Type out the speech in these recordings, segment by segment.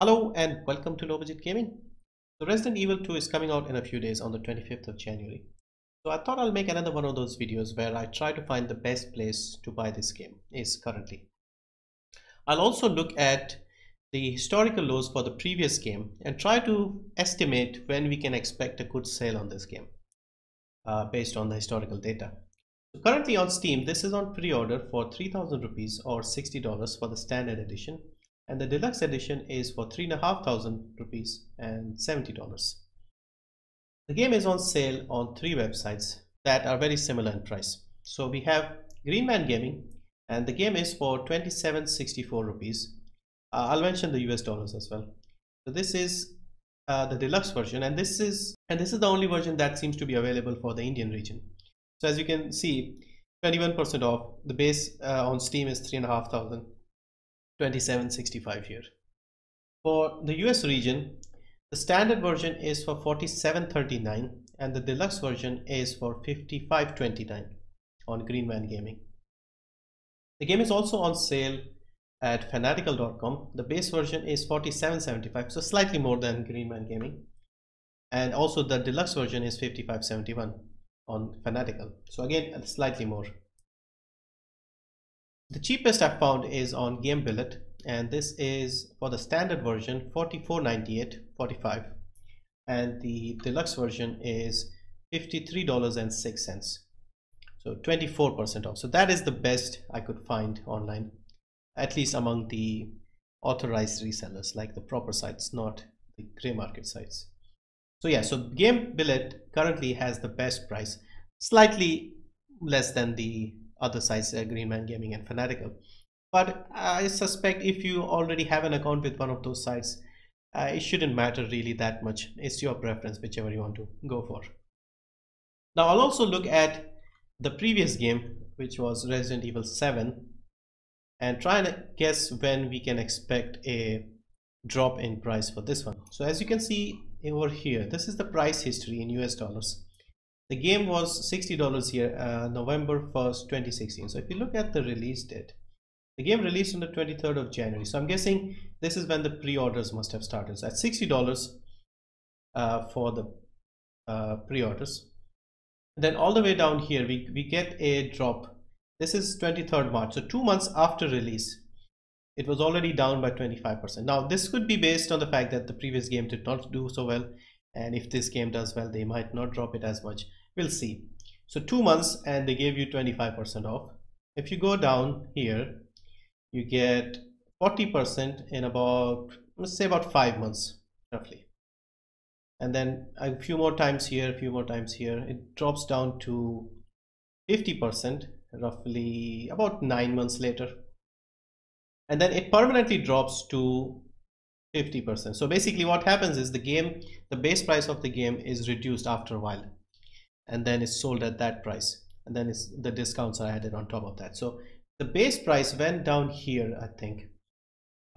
Hello and welcome to Low Budget Gaming. So Resident Evil 2 is coming out in a few days on the 25th of January. So I thought I'll make another one of those videos where I try to find the best place to buy this game is currently. I'll also look at the historical lows for the previous game and try to estimate when we can expect a good sale on this game based on the historical data. So currently on Steam, this is on pre-order for 3,000 rupees or $60 for the standard edition, and the deluxe edition is for 3,500 rupees and $70. The game is on sale on three websites that are very similar in price. So we have Greenman Gaming, and the game is for 2764 rupees. I'll mention the US dollars as well. So this is the deluxe version, and this is the only version that seems to be available for the Indian region. So as you can see, 21% off. The base on Steam is 3,500, 2765 here. For the US region, the standard version is for 4739 and the deluxe version is for 5529 on Greenman Gaming. The game is also on sale at fanatical.com. The base version is 4775, so slightly more than Greenman Gaming, and also the deluxe version is 5571 on Fanatical, so again slightly more. The cheapest I've found is on Game Billet, and this is for the standard version 44.98.45 and the deluxe version is $53.06, so 24% off. So that is the best I could find online, at least among the authorized resellers, like the proper sites, not the gray market sites. So yeah, so Game Billet currently has the best price, slightly less than the other sites, Greenman Gaming and Fanatical. But I suspect if you already have an account with one of those sites, it shouldn't matter really that much. It's your preference, whichever you want to go for. Now I'll also look at the previous game, which was Resident Evil 7, and try and guess when we can expect a drop in price for this one. So as you can see over here, this is the price history in US dollars. The game was $60 here, November 1st, 2016. So if you look at the release date, the game released on the 23rd of January. So I'm guessing this is when the pre-orders must have started. So at $60 for the pre-orders. Then all the way down here, we get a drop. This is 23rd March. So 2 months after release, it was already down by 25%. Now this could be based on the fact that the previous game did not do so well, and if this game does well, they might not drop it as much. We'll see. So 2 months and they gave you 25% off. If you go down here, you get 40% in about, let's say about 5 months roughly, and then a few more times here, a few more times here. It drops down to 50% roughly about 9 months later, and then it permanently drops to 50%. So basically what happens is the base price of the game is reduced after a while, and then it's sold at that price, and then the discounts are added on top of that. So the base price went down here, I think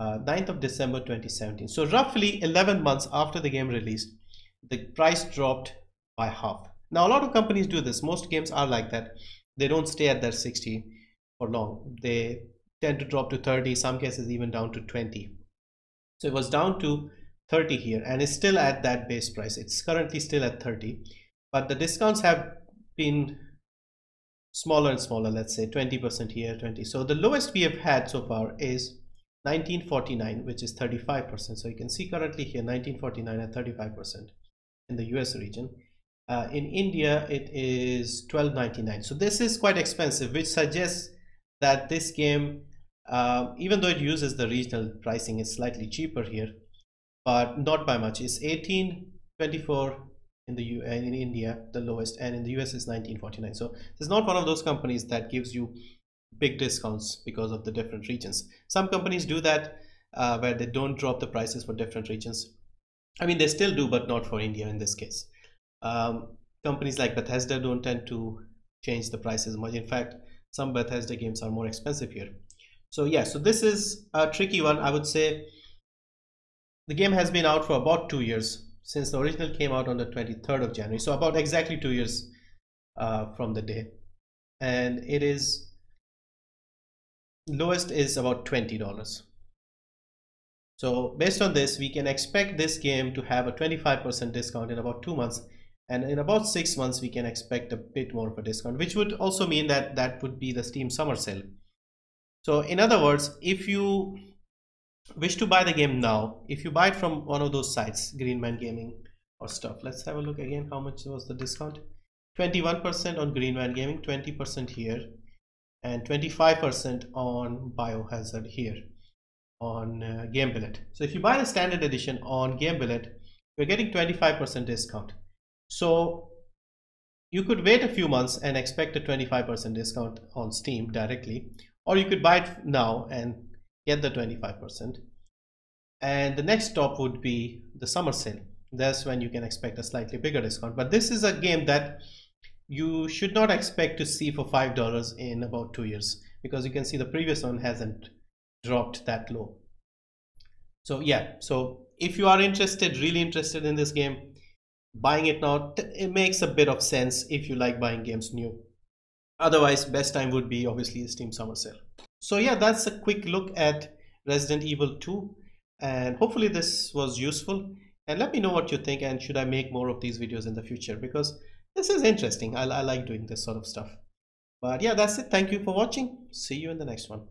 9th of December 2017. So roughly 11 months after the game released, the price dropped by half. Now a lot of companies do this. Most games are like that. They don't stay at that 60 for long. They tend to drop to 30, some cases even down to 20. So it was down to 30 here and it's still at that base price. It's currently still at 30, but the discounts have been smaller and smaller. Let's say 20% here, 20. So the lowest we have had so far is 1949, which is 35%. So you can see currently here 1949 at 35% in the US region. In India it is 1299. So this is quite expensive, which suggests that this game, even though it uses the regional pricing, is slightly cheaper here, but not by much. It's 1824 in India, the lowest, and in the US is 1949. So it's not one of those companies that gives you big discounts because of the different regions. Some companies do that where they don't drop the prices for different regions. I mean, they still do, but not for India in this case. Companies like Bethesda don't tend to change the prices much. In fact, some Bethesda games are more expensive here. So yeah, so this is a tricky one. I would say the game has been out for about 2 years since the original came out on the 23rd of January. So about exactly 2 years from the day, and it is lowest is about $20. So based on this, we can expect this game to have a 25% discount in about 2 months, and in about 6 months we can expect a bit more of a discount, which would also mean that that would be the Steam summer sale. So in other words, if you wish to buy the game now, if you buy it from one of those sites, Greenman Gaming or stuff, let's have a look again. How much was the discount? 21% on Greenman Gaming, 20% here, and 25% on Biohazard here on Game Billet. So if you buy the standard edition on Game Billet, you're getting 25% discount. So you could wait a few months and expect a 25% discount on Steam directly, or you could buy it now and get the 25%. And the next stop would be the summer sale. That's when you can expect a slightly bigger discount. But this is a game that you should not expect to see for $5 in about 2 years, because you can see the previous one hasn't dropped that low. So yeah, so if you are interested, really interested in this game, buying it now, it makes a bit of sense if you like buying games new. Otherwise, best time would be obviously the Steam summer sale. So yeah, that's a quick look at Resident Evil 2, and hopefully this was useful. And let me know what you think, and should I make more of these videos in the future, because this is interesting. I like doing this sort of stuff. But yeah, that's it. Thank you for watching. See you in the next one.